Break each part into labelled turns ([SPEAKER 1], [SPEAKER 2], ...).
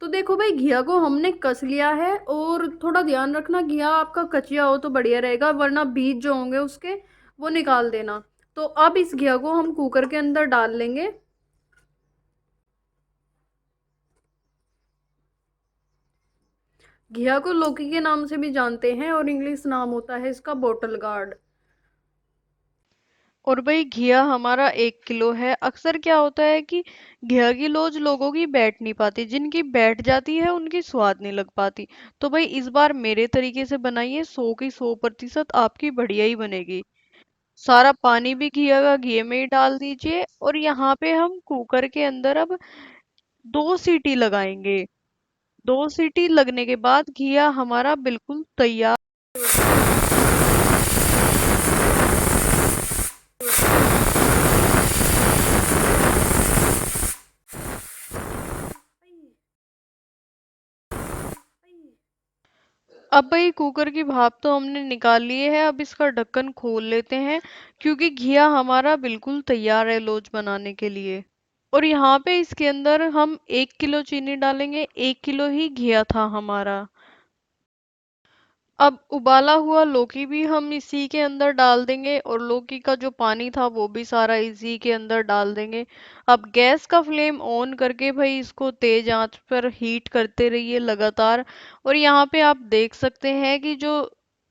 [SPEAKER 1] तो देखो भाई, घिया को हमने कस लिया है, और थोड़ा ध्यान रखना घिया आपका कचिया हो तो बढ़िया रहेगा, वरना बीज जो होंगे उसके वो निकाल देना। तो अब इस घिया को हम कुकर के अंदर डाल लेंगे। घिया को लौकी के नाम से भी जानते हैं, और इंग्लिश नाम होता है इसका बॉटल गार्ड।
[SPEAKER 2] और भाई घिया हमारा 1 किलो है। अक्सर क्या होता है कि घिया की लोज लोगों की बैठ नहीं पाती, जिनकी बैठ जाती है उनकी स्वाद नहीं लग पाती। तो भाई इस बार मेरे तरीके से बनाइए, 100 की 100% आपकी बढ़िया ही बनेगी। सारा पानी भी घिया का घी में ही डाल दीजिए, और यहाँ पे हम कुकर के अंदर अब 2 सीटी लगाएंगे। 2 सीटी लगने के बाद घिया हमारा बिल्कुल तैयार। अब भाई कुकर की भाप तो हमने निकाल ली है, अब इसका ढक्कन खोल लेते हैं, क्योंकि घिया हमारा बिल्कुल तैयार है लोच बनाने के लिए। और यहाँ पे इसके अंदर हम 1 किलो चीनी डालेंगे, 1 किलो ही घिया था हमारा। अब उबाला हुआ लौकी भी हम इसी के अंदर डाल देंगे, और लौकी का जो पानी था वो भी सारा इसी के अंदर डाल देंगे। अब गैस का फ्लेम ऑन करके भाई इसको तेज आंच पर हीट करते रहिए लगातार। और यहाँ पे आप देख सकते हैं कि जो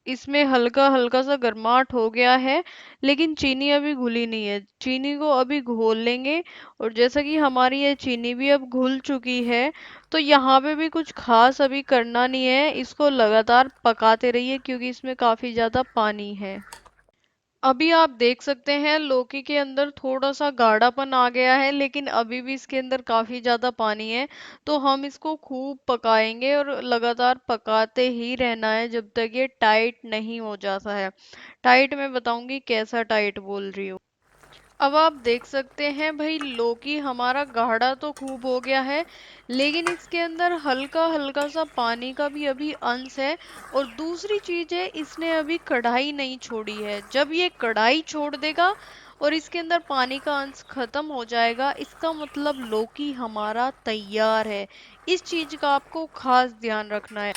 [SPEAKER 2] इसमें हल्का हल्का सा गर्माहट हो गया है, लेकिन चीनी अभी घुली नहीं है। चीनी को अभी घोल लेंगे। और जैसा कि हमारी ये चीनी भी अब घुल चुकी है, तो यहाँ पे भी कुछ खास अभी करना नहीं है, इसको लगातार पकाते रहिए क्योंकि इसमें काफी ज्यादा पानी है। अभी आप देख सकते हैं लौकी के अंदर थोड़ा सा गाढ़ापन आ गया है, लेकिन अभी भी इसके अंदर काफी ज्यादा पानी है। तो हम इसको खूब पकाएंगे और लगातार पकाते ही रहना है जब तक ये टाइट नहीं हो जाता है। टाइट मैं बताऊंगी कैसा टाइट बोल रही हूँ। अब आप देख सकते हैं भाई लौकी हमारा गाढ़ा तो खूब हो गया है, लेकिन इसके अंदर हल्का हल्का सा पानी का भी अभी अंश है। और दूसरी चीज है, इसने अभी कढ़ाई नहीं छोड़ी है। जब ये कढ़ाई छोड़ देगा और इसके अंदर पानी का अंश खत्म हो जाएगा, इसका मतलब लौकी हमारा तैयार है। इस चीज का आपको खास ध्यान रखना है।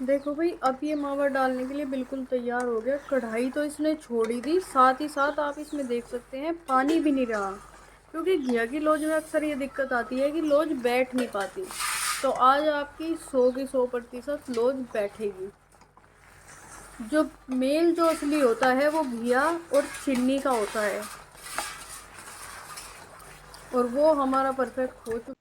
[SPEAKER 1] देखो भाई, अब ये मावा डालने के लिए बिल्कुल तैयार हो गया। कढ़ाई तो इसने छोड़ ही दी, साथ ही साथ आप इसमें देख सकते हैं पानी भी नहीं रहा, क्योंकि घिया की लोज में अक्सर ये दिक्कत आती है कि लोज बैठ नहीं पाती। तो आज आपकी 100 की 100% लोज बैठेगी। जो मेल जो असली होता है वो घिया और चीनी का होता है, और वो हमारा परफेक्ट हो चुका।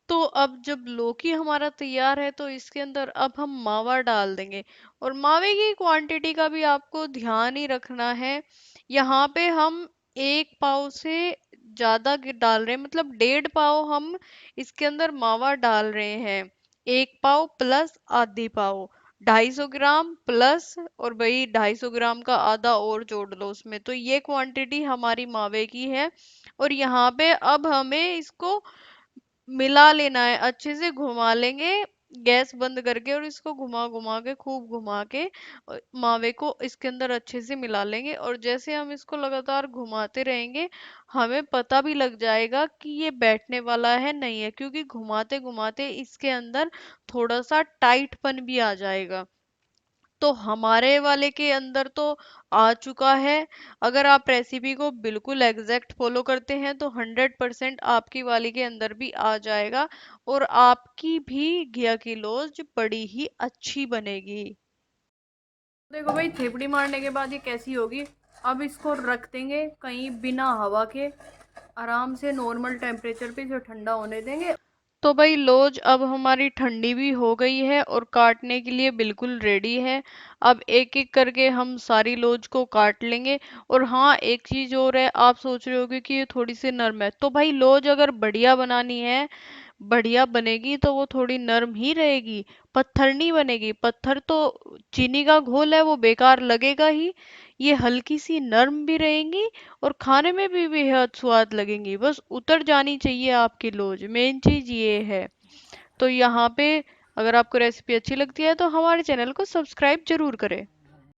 [SPEAKER 2] तो अब जब लौकी हमारा तैयार है तो इसके अंदर अब हम मावा डाल देंगे। और मावे की क्वांटिटी का भी आपको ध्यान ही रखना है। यहाँ पे हम 1 पाव से ज्यादा डाल रहे हैं, मतलब 1.5 पाव हम इसके अंदर मावा डाल रहे हैं। 1 पाव प्लस आधी पाव, 250 ग्राम प्लस, और भाई 250 ग्राम का आधा और जोड़ लो उसमें, तो ये क्वांटिटी हमारी मावे की है। और यहाँ पे अब हमें इसको मिला लेना है, अच्छे से घुमा लेंगे गैस बंद करके, और इसको घुमा घुमा के खूब घुमा के मावे को इसके अंदर अच्छे से मिला लेंगे। और जैसे हम इसको लगातार घुमाते रहेंगे, हमें पता भी लग जाएगा कि ये बैठने वाला है नहीं है, क्योंकि घुमाते घुमाते इसके अंदर थोड़ा सा टाइटपन भी आ जाएगा। तो हमारे वाले के अंदर तो आ चुका है। अगर आप रेसिपी को बिल्कुल एग्जैक्ट फॉलो करते हैं तो 100% आपकी वाली के अंदर भी आ जाएगा, और आपकी भी घिया की लोज बड़ी ही अच्छी बनेगी।
[SPEAKER 1] देखो भाई, थेपड़ी मारने के बाद ये कैसी होगी। अब इसको रख देंगे कहीं बिना हवा के, आराम से नॉर्मल टेम्परेचर पे इसे ठंडा होने देंगे।
[SPEAKER 2] तो भाई लोज अब हमारी ठंडी भी हो गई है और काटने के लिए बिल्कुल रेडी है। अब एक एक करके हम सारी लोज को काट लेंगे। और हाँ, एक चीज और है, आप सोच रहे होगे कि ये थोड़ी सी नरम है, तो भाई लोज अगर बढ़िया बनानी है, बढ़िया बनेगी, तो वो थोड़ी नरम ही रहेगी। पत्थर नहीं बनेगी। पत्थर तो चीनी का घोल है, वो बेकार लगेगा ही। ये हल्की सी नरम भी रहेंगी और खाने में भी बेहद स्वाद लगेंगी। बस उतर जानी चाहिए आपकी लोज, मेन चीज ये है। तो यहाँ पे अगर आपको रेसिपी अच्छी लगती है तो हमारे चैनल को सब्सक्राइब जरूर करें।